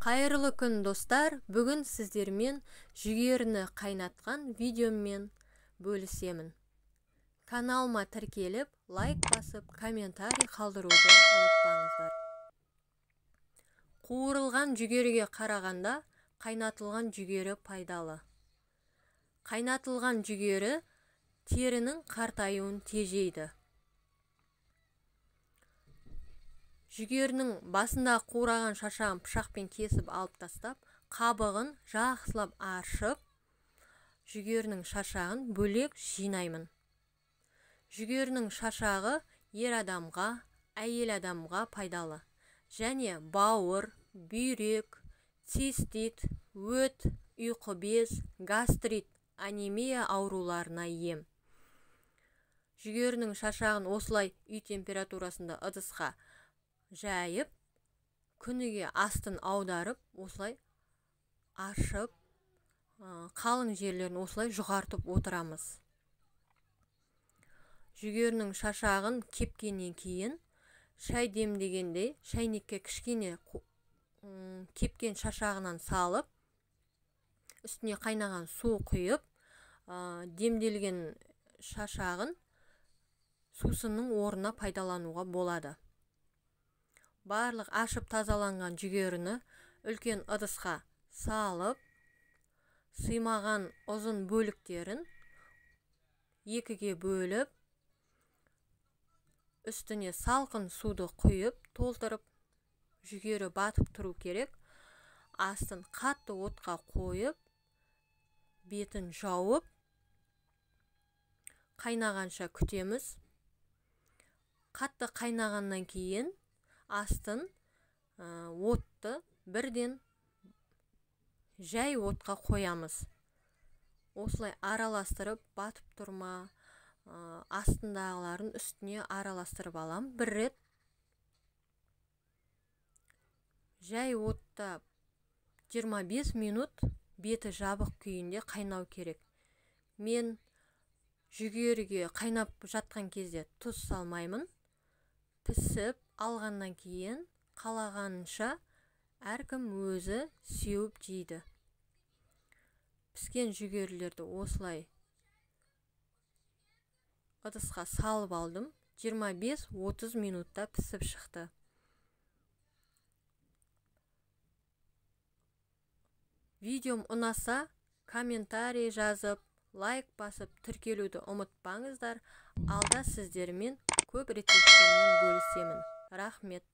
Қайырлы күн достар, бүгін сіздермен жүгеріні қайнатқан видеоммен бөлісемін. Каналыма тіркеліп, лайк басып, комментарий қалдыруды ұмытпаңыздар. Қуырылған жүгеріге қарағанда қайнатылған жүгері пайдалы. Қайнатылған жүгері терінің қартаюын тежейді. Жүгерінің басында қураған шашағын пышақпен кесіп алып тастап, қабығын жақсылап аршып, жүгерінің шашағын бөлек жинаймын. Жүгерінің шашағы ер адамға, әйел адамға пайдалы. Және бауыр, бүйрек, цистит, өт, ұйқы без, гастрит, анемия ауруларына ем. Жүгерінің шашағын осылай үй температурасында ыдысқа жайып, күніге астын аударып, осылай ашып, қалың жерлерін осылай жұғартып отырамыз. Жүгерінің шашағын кепкеннен кейін, шай демдегенде шайнекке кішкене кепкен шашағынан салып, үстіне қайнаған су құйып, демделген шашағын сусынның орнына пайдалануға болады. Барлық ашып тазаланған жүгеріні үлкен ыдысқа салып, сыймаған ұзын бөліктерін екіге бөліп, үстіне салқын суды құйып, толтырып, жүгері батып тұру керек. Астын қатты отқа қойып, бетін жауып, қайнағанша күтеміз. Қатты қайнағаннан кейін астын отты бірден жай отқа қоямыз. Осылай араластырып, батып тұрма, астындағыларын үстіне араластырып алам. Бір рет жай отта 25 минут беті жабық күйінде қайнау керек. Мен жүгеріге қайнап жатқан кезде тұз салмаймын. Пісіп алғаннан кейін қалағанынша әркім өзі сеуіп жейді. Піскен жүгерілерді осылай ыдысқа салып алдым. 25-30 минутта пісіп шықты. Видеом ұнаса, комментарий жазып, лайк басып, тіркелуді ұмытпаңыздар. Алда сіздермен көп рецепттермен бөлісемін. Рахмет.